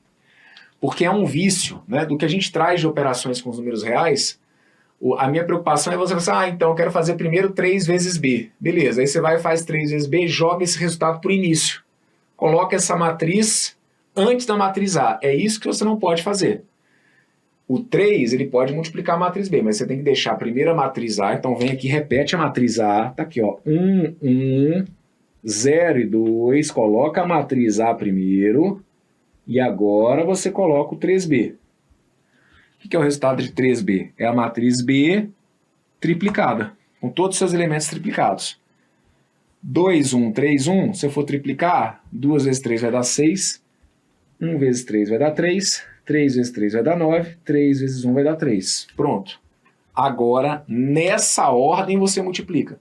porque é um vício, né? Do que a gente traz de operações com os números reais. A minha preocupação é você falar assim, então eu quero fazer primeiro 3 vezes B. Beleza, aí você vai e faz 3 vezes B, joga esse resultado por início. Coloca essa matriz antes da matriz A. É isso que você não pode fazer. O 3, ele pode multiplicar a matriz B, mas você tem que deixar a primeira matriz A. Então vem aqui, repete a matriz A. Tá aqui, ó. 1, 1, 0 e 2. Coloca a matriz A primeiro. E agora você coloca o 3B. O que é o resultado de 3B? É a matriz B triplicada, com todos os seus elementos triplicados. 2, 1, 3, 1. Se eu for triplicar, 2 vezes 3 vai dar 6. 1 vezes 3 vai dar 3. 3 vezes 3 vai dar 9, 3 vezes 1 vai dar 3. Pronto. Agora, nessa ordem você multiplica.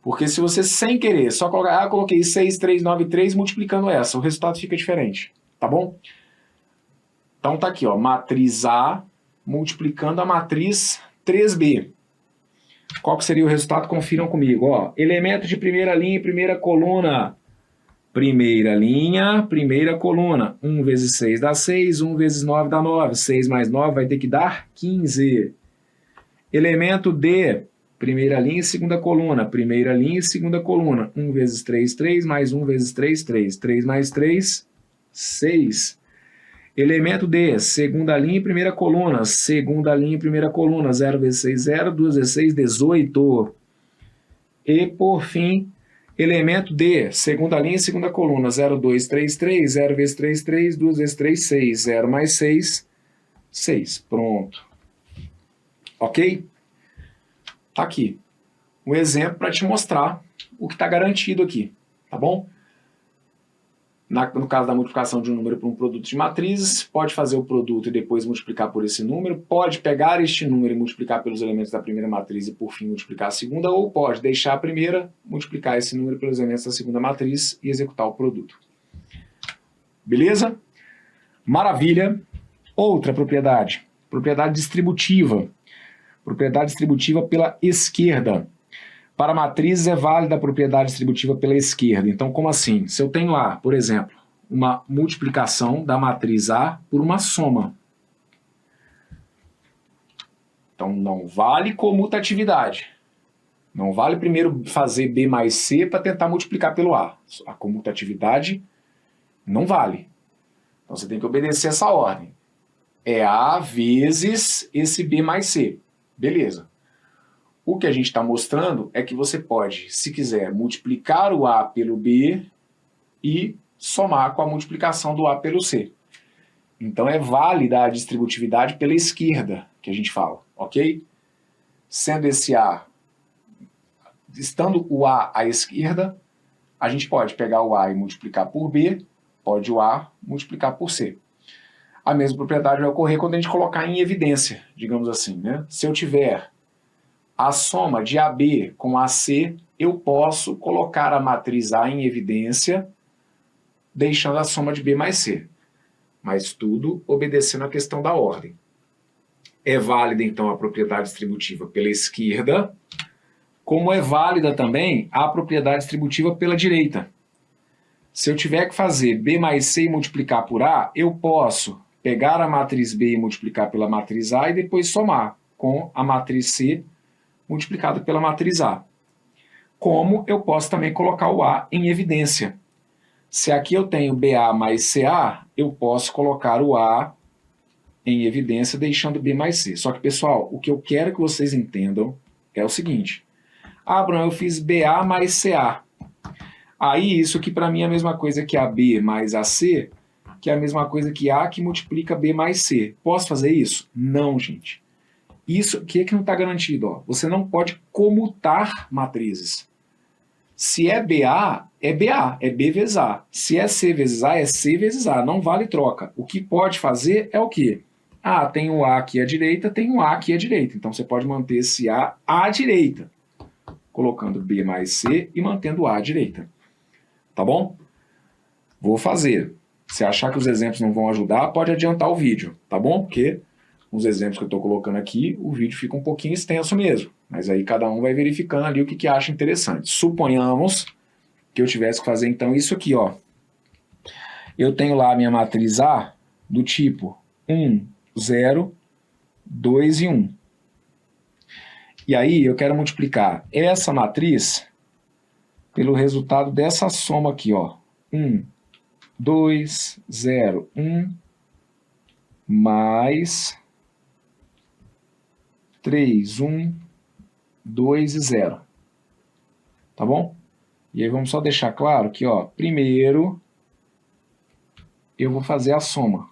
Porque se você, sem querer, só colocar, coloquei 6, 3, 9, 3, multiplicando essa, o resultado fica diferente. Tá bom? Então tá aqui, ó, matriz A multiplicando a matriz 3B. Qual que seria o resultado? Confiram comigo. Ó, elemento de primeira linha e primeira coluna. Primeira linha, primeira coluna. 1 vezes 6 dá 6, 1 vezes 9 dá 9. 6 mais 9 vai ter que dar 15. Elemento D, primeira linha e segunda coluna. Primeira linha e segunda coluna. 1 vezes 3, 3, mais 1 vezes 3, 3. 3 mais 3, 6. Elemento D, segunda linha e primeira coluna. Segunda linha e primeira coluna. 0 vezes 6, 0. 2 vezes 6, 18. E, por fim, elemento D, segunda linha e segunda coluna, 0, 2, 3, 3, 0 vezes 3, 3, 2 vezes 3, 6, 0 mais 6, 6. Pronto. Ok? Tá aqui. Um exemplo para te mostrar o que está garantido aqui, tá bom? No caso da multiplicação de um número por um produto de matrizes, pode fazer o produto e depois multiplicar por esse número, pode pegar este número e multiplicar pelos elementos da primeira matriz e por fim multiplicar a segunda, ou pode deixar a primeira, multiplicar esse número pelos elementos da segunda matriz e executar o produto. Beleza? Maravilha! Outra propriedade, propriedade distributiva. Propriedade distributiva pela esquerda. Para matrizes é válida a propriedade distributiva pela esquerda. Então, como assim? Se eu tenho lá, por exemplo, uma multiplicação da matriz A por uma soma. Então, não vale comutatividade. Não vale primeiro fazer B mais C para tentar multiplicar pelo A. A comutatividade não vale. Então, você tem que obedecer essa ordem. É A vezes esse B mais C. Beleza. O que a gente está mostrando é que você pode, se quiser, multiplicar o A pelo B e somar com a multiplicação do A pelo C. Então é válida a distributividade pela esquerda, que a gente fala, ok? Sendo esse A, estando o A à esquerda, a gente pode pegar o A e multiplicar por B, pode o A multiplicar por C. A mesma propriedade vai ocorrer quando a gente colocar em evidência, digamos assim, né? Se eu tiver a soma de AB com AC, eu posso colocar a matriz A em evidência, deixando a soma de B mais C. Mas tudo obedecendo a questão da ordem. É válida, então, a propriedade distributiva pela esquerda, como é válida também a propriedade distributiva pela direita. Se eu tiver que fazer B mais C e multiplicar por A, eu posso pegar a matriz B e multiplicar pela matriz A e depois somar com a matriz C multiplicado pela matriz A. Como eu posso também colocar o A em evidência. Se aqui eu tenho BA mais CA, eu posso colocar o A em evidência deixando B mais C. Só que, pessoal, o que eu quero que vocês entendam é o seguinte. Ah, Bruno, eu fiz BA mais CA. Aí isso aqui para mim é a mesma coisa que AB mais AC, que é a mesma coisa que A que multiplica B mais C. Posso fazer isso? Não, gente. Isso aqui é que não está garantido. Ó. Você não pode comutar matrizes. Se é BA, é BA, é B vezes A. Se é C vezes A, é C vezes A. Não vale troca. O que pode fazer é o quê? Ah, tem o A aqui à direita, tem o A aqui à direita. Então você pode manter esse A à direita, colocando B mais C e mantendo o A à direita. Tá bom? Vou fazer. Se achar que os exemplos não vão ajudar, pode adiantar o vídeo, tá bom? Porque os exemplos que eu estou colocando aqui, o vídeo fica um pouquinho extenso mesmo. Mas aí cada um vai verificando ali o que acha interessante. Suponhamos que eu tivesse que fazer então isso aqui, ó. Eu tenho lá a minha matriz A, do tipo 1, 0, 2 e 1. E aí eu quero multiplicar essa matriz pelo resultado dessa soma aqui, ó. 1, 2, 0, 1, mais 3, 1, 2 e 0. Tá bom? E aí vamos só deixar claro que, ó, primeiro eu vou fazer a soma.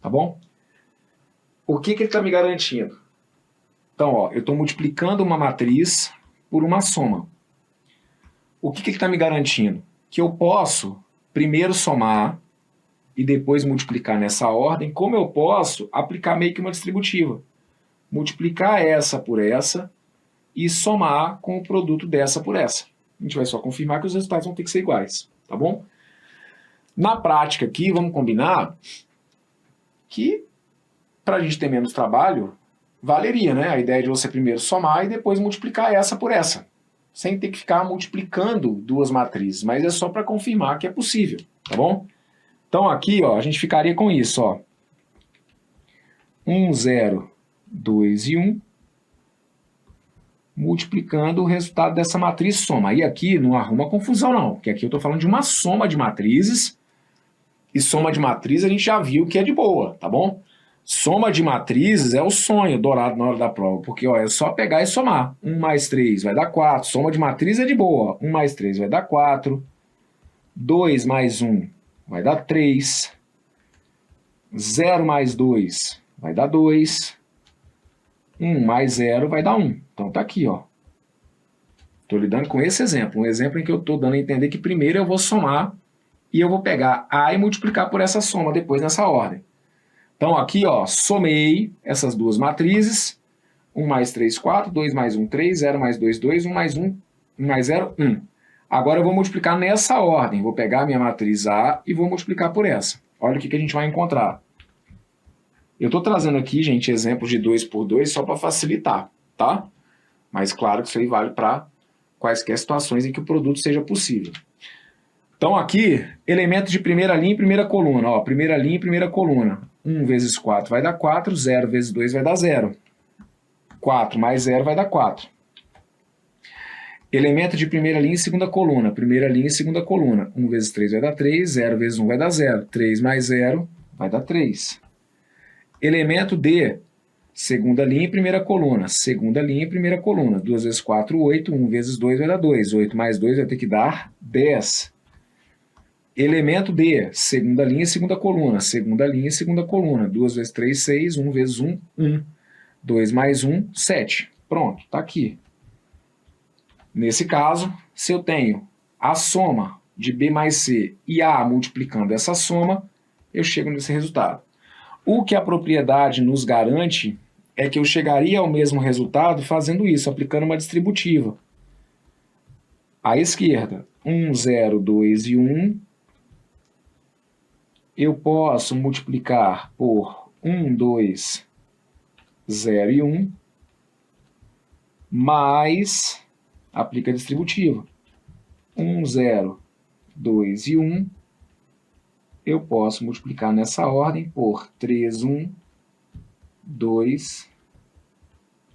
Tá bom? O que ele está me garantindo? Então, ó, eu estou multiplicando uma matriz por uma soma. O que ele está me garantindo? Que eu posso primeiro somar e depois multiplicar nessa ordem, como eu posso aplicar meio que uma distributiva. Multiplicar essa por essa e somar com o produto dessa por essa. A gente vai só confirmar que os resultados vão ter que ser iguais, tá bom? Na prática aqui, vamos combinar que para a gente ter menos trabalho, valeria, né? A ideia de você primeiro somar e depois multiplicar essa por essa, sem ter que ficar multiplicando duas matrizes, mas é só para confirmar que é possível, tá bom? Então aqui, ó, a gente ficaria com isso, ó. 1, 0, 2 e 1, multiplicando o resultado dessa matriz soma. E aqui não arruma confusão não, porque aqui eu estou falando de uma soma de matrizes, e soma de matriz a gente já viu que é de boa, tá bom? Soma de matrizes é o sonho dourado na hora da prova, porque ó, é só pegar e somar. 1 mais 3 vai dar 4, soma de matriz é de boa. 1 mais 3 vai dar 4, 2 mais 1 vai dar 3, 0 mais 2 vai dar 2, 1 mais 0 vai dar 1. Então tá aqui, ó. Estou lidando com esse exemplo, um exemplo em que eu estou dando a entender que primeiro eu vou somar e eu vou pegar A e multiplicar por essa soma depois nessa ordem. Então aqui, ó, somei essas duas matrizes, 1 mais 3, 4, 2 mais 1, 3, 0 mais 2, 2, 1 mais 1, 1 mais 0, 1. Agora eu vou multiplicar nessa ordem, vou pegar a minha matriz A e vou multiplicar por essa. Olha o que a gente vai encontrar. Eu estou trazendo aqui, gente, exemplos de 2 por 2 só para facilitar, tá? Mas claro que isso aí vale para quaisquer situações em que o produto seja possível. Então aqui, elementos de primeira linha e primeira coluna. Ó, primeira linha e primeira coluna. 1 vezes 4 vai dar 4, 0 vezes 2 vai dar 0. 4 mais 0 vai dar 4. Elemento de primeira linha e segunda coluna. Primeira linha e segunda coluna. 1 vezes 3 vai dar 3, 0 vezes 1 vai dar 0. 3 mais 0 vai dar 3. Elemento de segunda linha e primeira coluna. Segunda linha e primeira coluna. 2 vezes 4, 8. 1 vezes 2 vai dar 2. 8 mais 2 vai ter que dar 10. Elemento de segunda linha e segunda coluna. Segunda linha e segunda coluna. 2 vezes 3, 6. 1 vezes 1, 1. 2 mais 1, 7. Pronto, está aqui. Nesse caso, se eu tenho a soma de B mais C e A multiplicando essa soma, eu chego nesse resultado. O que a propriedade nos garante é que eu chegaria ao mesmo resultado fazendo isso, aplicando uma distributiva. À esquerda, 1, 0, 2 e 1. Eu posso multiplicar por 1, 2, 0 e 1, mais, aplica a distributiva. 1, 0, 2 e 1, eu posso multiplicar nessa ordem por 3, 1, 2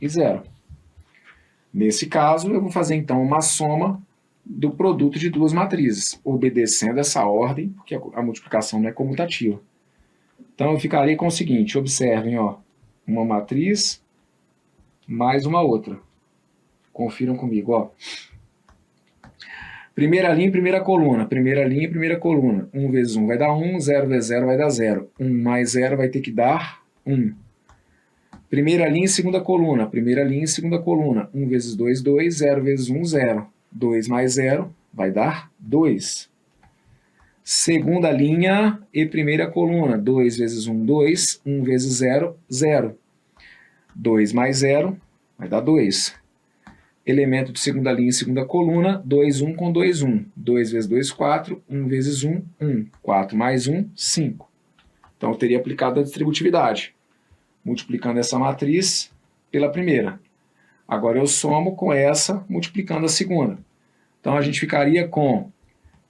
e 0. Nesse caso, eu vou fazer então uma soma do produto de duas matrizes, obedecendo essa ordem, porque a multiplicação não é comutativa. Então, eu ficaria com o seguinte, observem, ó, uma matriz mais uma outra. Confiram comigo, ó. Primeira linha e primeira coluna. Primeira linha e primeira coluna. 1 vezes 1 vai dar 1, 0 vezes 0 vai dar 0. 1 mais 0 vai ter que dar 1. Primeira linha e segunda coluna. Primeira linha e segunda coluna. 1 vezes 2, 2. 0 vezes 1, 0. 2 mais 0 vai dar 2. Segunda linha e primeira coluna. 2 vezes 1, 2. 1 vezes 0, 0. 2 mais 0 vai dar 2. Elemento de segunda linha e segunda coluna. 2, 1 com 2, 1. 2 vezes 2, 4. 1 vezes 1, 1. 4 mais 1, 5. Então, eu teria aplicado a distributividade, multiplicando essa matriz pela primeira. Agora eu somo com essa, multiplicando a segunda. Então a gente ficaria com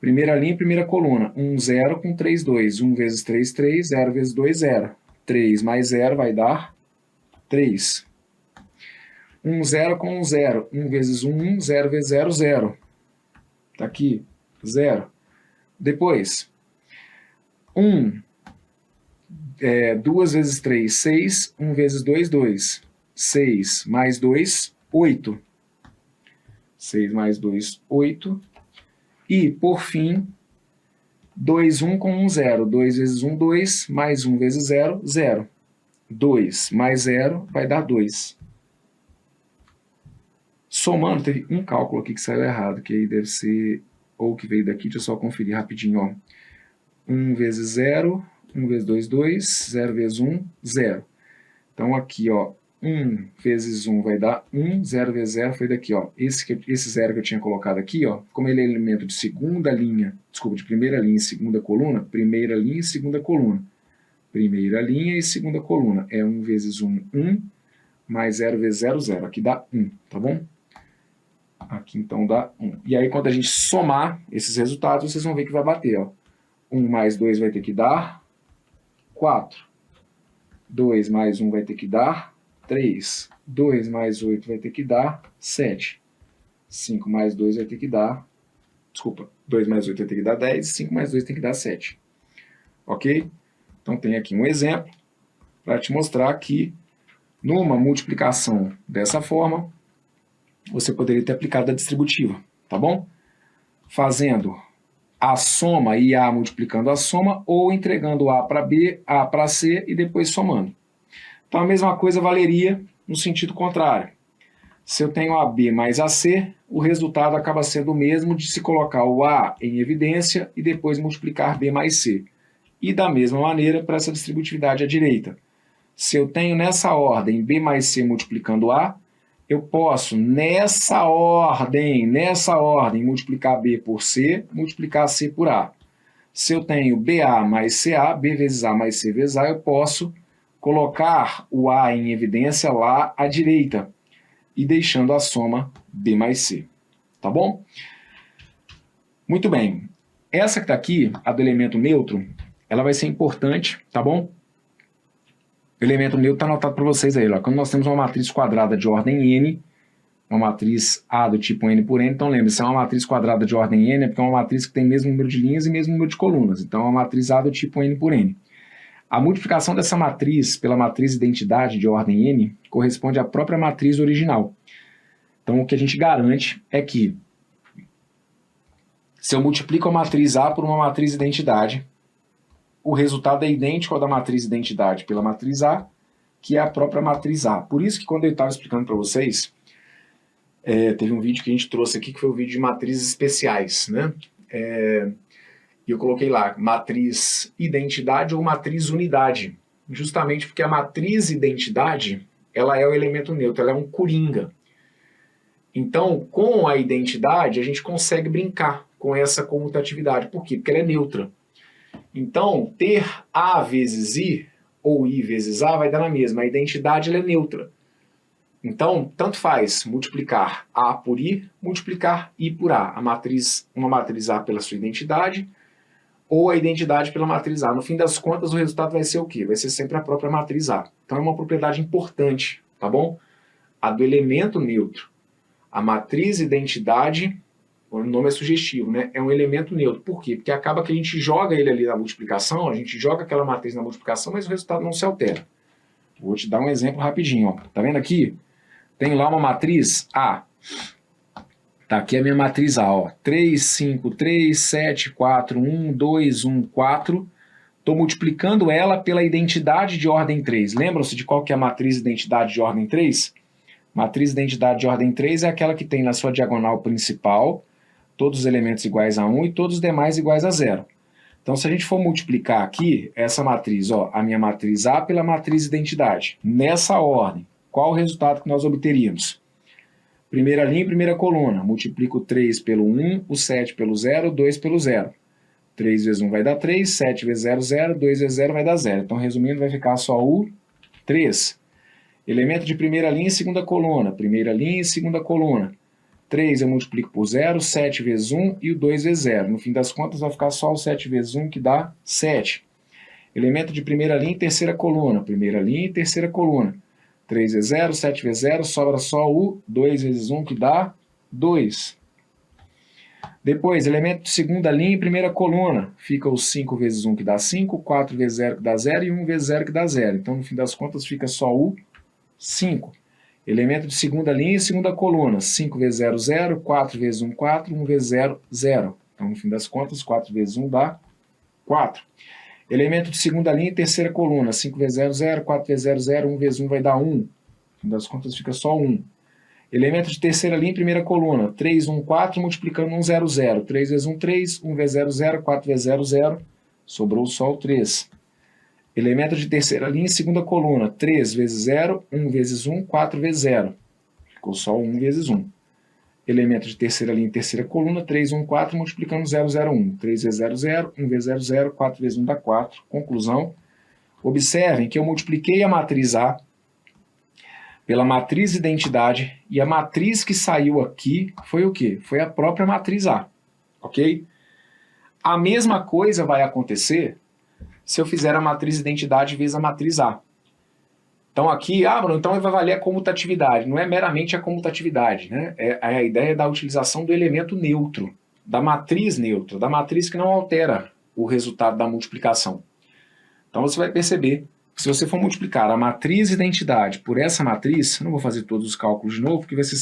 Primeira linha, primeira coluna. 1, 0 com 3, 2. 1 vezes 3, 3. 0 vezes 2, 0. 3 mais 0 vai dar 3. 1, 0 com 1, 0. 1 vezes 1, 1. 0 vezes 0, 0. Tá aqui, 0. Depois, 2 vezes 3, 6. 1 vezes 2, 2. 6 mais 2, 8. 6 mais 2, 8. E, por fim, 2, 1 com 1, 0. 2 vezes 1, 2. Mais 1 vezes 0, 0. 2 mais 0 vai dar 2. Somando, teve um cálculo aqui que saiu errado, que aí deve ser, ou que veio daqui, deixa eu só conferir rapidinho, ó. 1 vezes 0, 1 vezes 2, 2, 0 vezes 1, 0. Então aqui, ó, 1 vezes 1 vai dar 1, 0 vezes 0 foi daqui, ó. Esse 0 que eu tinha colocado aqui, ó, como ele é elemento de segunda linha, desculpa, de primeira linha e segunda coluna, primeira linha e segunda coluna. Primeira linha e segunda coluna. É 1 vezes 1, 1, mais 0 vezes 0, 0. Aqui dá 1, tá bom? Aqui então dá 1. E aí quando a gente somar esses resultados, vocês vão ver que vai bater, ó. 1 mais 2 vai ter que dar 4. 2 mais 1 vai ter que dar 3. 2 mais 8 vai ter que dar 7. 5 mais 2 vai ter que dar... Desculpa, 2 mais 8 vai ter que dar 10. 5 mais 2 tem que dar 7. Ok? Então tem aqui um exemplo para te mostrar que numa multiplicação dessa forma, você poderia ter aplicado a distributiva, tá bom? Fazendo a soma e A multiplicando a soma, ou entregando A para B, A para C e depois somando. Então a mesma coisa valeria no sentido contrário. Se eu tenho AB mais AC, o resultado acaba sendo o mesmo de se colocar o A em evidência e depois multiplicar B mais C. E da mesma maneira para essa distributividade à direita. Se eu tenho nessa ordem B mais C multiplicando A, eu posso, nessa ordem, multiplicar B por C, multiplicar C por A. Se eu tenho BA mais CA, B vezes A mais C vezes A, eu posso colocar o A em evidência lá à direita e deixando a soma B mais C. Tá bom? Muito bem. Essa que está aqui, a do elemento neutro, ela vai ser importante, tá bom? O elemento neutro está anotado para vocês aí. Ó. Quando nós temos uma matriz quadrada de ordem n, uma matriz A do tipo n por n, então lembre-se, se é uma matriz quadrada de ordem n, é porque é uma matriz que tem mesmo número de linhas e mesmo número de colunas. Então é uma matriz A do tipo n por n. A multiplicação dessa matriz pela matriz identidade de ordem n corresponde à própria matriz original. Então o que a gente garante é que se eu multiplico a matriz A por uma matriz identidade, o resultado é idêntico ao da matriz identidade pela matriz A, que é a própria matriz A. Por isso que quando eu estava explicando para vocês, teve um vídeo que a gente trouxe aqui, que foi o vídeo de matrizes especiais, né? E eu coloquei lá, matriz identidade ou matriz unidade. Justamente porque a matriz identidade, ela é o elemento neutro, ela é um coringa. Então, com a identidade, a gente consegue brincar com essa comutatividade. Por quê? Porque ela é neutra. Então, ter A vezes I, ou I vezes A, vai dar na mesma. A identidade ela é neutra. Então, tanto faz multiplicar A por I, multiplicar I por A. Uma matriz A pela sua identidade, ou a identidade pela matriz A. No fim das contas, o resultado vai ser o quê? Vai ser sempre a própria matriz A. Então, é uma propriedade importante, tá bom? A do elemento neutro. A matriz identidade, o nome é sugestivo, né? É um elemento neutro. Por quê? Porque acaba que a gente joga ele ali na multiplicação, a gente joga aquela matriz na multiplicação, mas o resultado não se altera. Vou te dar um exemplo rapidinho. Ó. Tá vendo aqui? Tenho lá uma matriz A. Tá aqui a minha matriz A. Ó. 3, 5, 3, 7, 4, 1, 2, 1, 4. Estou multiplicando ela pela identidade de ordem 3. Lembram-se de qual que é a matriz identidade de ordem 3? Matriz identidade de ordem 3 é aquela que tem na sua diagonal principal todos os elementos iguais a 1 e todos os demais iguais a 0. Então, se a gente for multiplicar aqui essa matriz, ó, a minha matriz A pela matriz identidade, nessa ordem, qual o resultado que nós obteríamos? Primeira linha e primeira coluna, multiplico o 3 pelo 1, o 7 pelo 0, o 2 pelo 0. 3 vezes 1 vai dar 3, 7 vezes 0, 0, 2 vezes 0 vai dar 0. Então, resumindo, vai ficar só o 3. Elemento de primeira linha e segunda coluna, primeira linha e segunda coluna. 3 eu multiplico por 0, 7 vezes 1 e o 2 vezes 0. No fim das contas vai ficar só o 7 vezes 1 que dá 7. Elemento de primeira linha e terceira coluna. Primeira linha e terceira coluna. 3 vezes 0, 7 vezes 0, sobra só o 2 vezes 1 que dá 2. Depois, elemento de segunda linha e primeira coluna. Fica o 5 vezes 1 que dá 5, 4 vezes 0 que dá 0 e 1 vezes 0 que dá 0. Então, no fim das contas, fica só o 5. Elemento de segunda linha e segunda coluna. 5 vezes 0, 0, 4 vezes 1, 4, 1 vezes 0, 0. Então, no fim das contas, 4 vezes 1 dá 4. Elemento de segunda linha e terceira coluna. 5 vezes 0, 0, 4 vezes 0, 0, 1 vezes 1 vai dar 1. No fim das contas, fica só 1. Elemento de terceira linha e primeira coluna. 3, 1, 4, multiplicando 1, 0, 0. 3 vezes 1, 3. 1 vezes 0, 0. 4 vezes 0, 0. Sobrou só o 3. Elemento de terceira linha e segunda coluna. 3 vezes 0. 1 vezes 1. 4 vezes 0. Ficou só 1 vezes 1. Elemento de terceira linha e terceira coluna. 3, 1, 4, multiplicando 0, 0, 1. 3 vezes 0, 0. 1 vezes 0, 0. 4 vezes 1 dá 4. Conclusão. Observem que eu multipliquei a matriz A pela matriz identidade, e a matriz que saiu aqui foi o quê? Foi a própria matriz A, ok? A mesma coisa vai acontecer se eu fizer a matriz identidade vezes a matriz A. Então aqui, Bruno, então vai valer a comutatividade, não é meramente a comutatividade, né? É a ideia da utilização do elemento neutro, da matriz neutra, da matriz que não altera o resultado da multiplicação. Então você vai perceber, se você for multiplicar a matriz identidade por essa matriz, eu não vou fazer todos os cálculos de novo, porque vai ser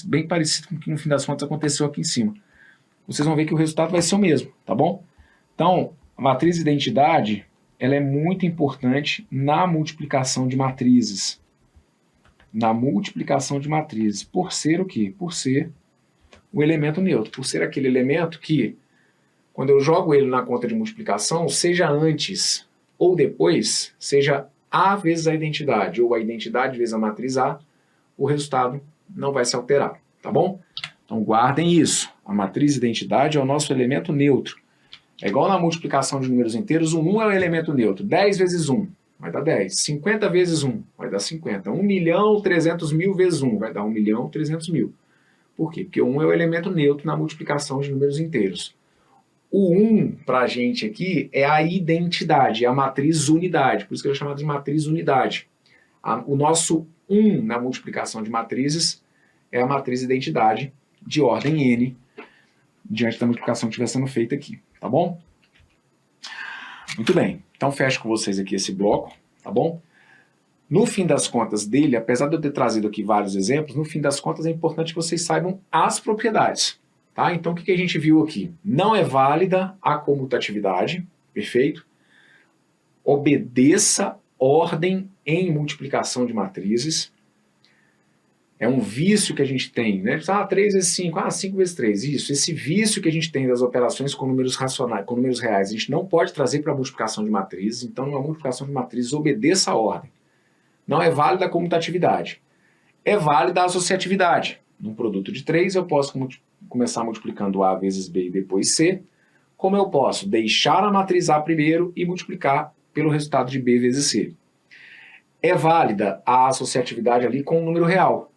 bem parecido com o que no fim das contas aconteceu aqui em cima. Vocês vão ver que o resultado vai ser o mesmo, tá bom? Então, a matriz identidade, ela é muito importante na multiplicação de matrizes. Na multiplicação de matrizes. Por ser o quê? Por ser o elemento neutro. Por ser aquele elemento que, quando eu jogo ele na conta de multiplicação, seja antes ou depois, seja A vezes a identidade, ou a identidade vezes a matriz A, o resultado não vai se alterar, tá bom? Então guardem isso. A matriz identidade é o nosso elemento neutro. É igual na multiplicação de números inteiros, o 1 é o elemento neutro. 10 vezes 1 vai dar 10. 50 vezes 1 vai dar 50. 1.300.000 vezes 1 vai dar 1.300.000. Por quê? Porque o 1 é o elemento neutro na multiplicação de números inteiros. O 1, para a gente aqui, é a identidade, é a matriz unidade, por isso que eu chamo de matriz unidade. O nosso 1 na multiplicação de matrizes é a matriz identidade de ordem N, diante da multiplicação que estiver sendo feita aqui, tá bom? Muito bem, então fecho com vocês aqui esse bloco, tá bom? No fim das contas dele, apesar de eu ter trazido aqui vários exemplos, no fim das contas é importante que vocês saibam as propriedades. Tá? Então, o que a gente viu aqui? Não é válida a comutatividade, perfeito? Obedeça ordem em multiplicação de matrizes. É um vício que a gente tem, né? 3 vezes 5, 5 vezes 3, isso. Esse vício que a gente tem das operações com números racionais, com números reais, a gente não pode trazer para a multiplicação de matrizes. Então, numa multiplicação de matrizes, obedeça a ordem. Não é válida a comutatividade. É válida a associatividade. Num produto de 3, eu posso começar multiplicando A vezes B e depois C, como eu posso deixar a matriz A primeiro e multiplicar pelo resultado de B vezes C. É válida a associatividade ali com um número real.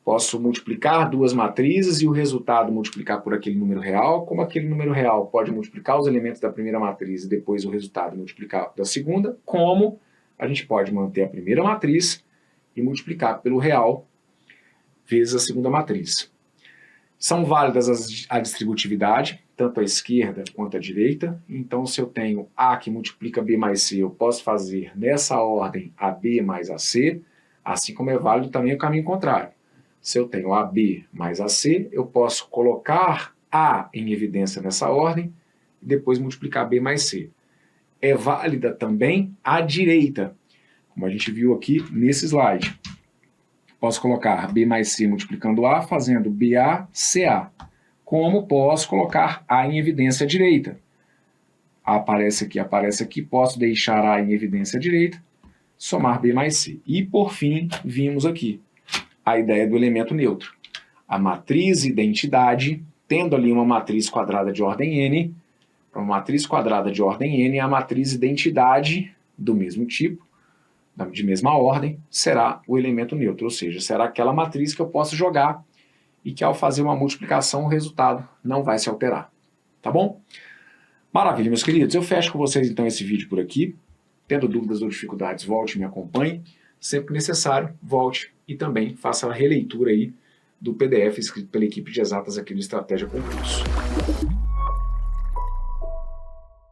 Posso multiplicar duas matrizes e o resultado multiplicar por aquele número real, como aquele número real pode multiplicar os elementos da primeira matriz e depois o resultado multiplicar da segunda, como a gente pode manter a primeira matriz e multiplicar pelo real vezes a segunda matriz. São válidas a distributividade, tanto à esquerda quanto à direita. Então, se eu tenho A que multiplica B mais C, eu posso fazer nessa ordem AB mais AC, assim como é válido também o caminho contrário. Se eu tenho AB mais AC, eu posso colocar A em evidência nessa ordem e depois multiplicar B mais C. É válida também a direita, como a gente viu aqui nesse slide. Posso colocar B mais C multiplicando A, fazendo BA, CA. Como posso colocar A em evidência à direita? A aparece aqui, posso deixar A em evidência à direita, somar B mais C. E, por fim, vimos aqui a ideia do elemento neutro. A matriz identidade, tendo ali uma matriz quadrada de ordem N, uma matriz quadrada de ordem N, a matriz identidade do mesmo tipo, de mesma ordem, será o elemento neutro, ou seja, será aquela matriz que eu posso jogar e que ao fazer uma multiplicação o resultado não vai se alterar. Tá bom? Maravilha, meus queridos. Eu fecho com vocês então esse vídeo por aqui. Tendo dúvidas ou dificuldades, volte e me acompanhe. Sempre que necessário, volte e também faça a releitura aí do PDF escrito pela equipe de exatas aqui no Estratégia Concurso.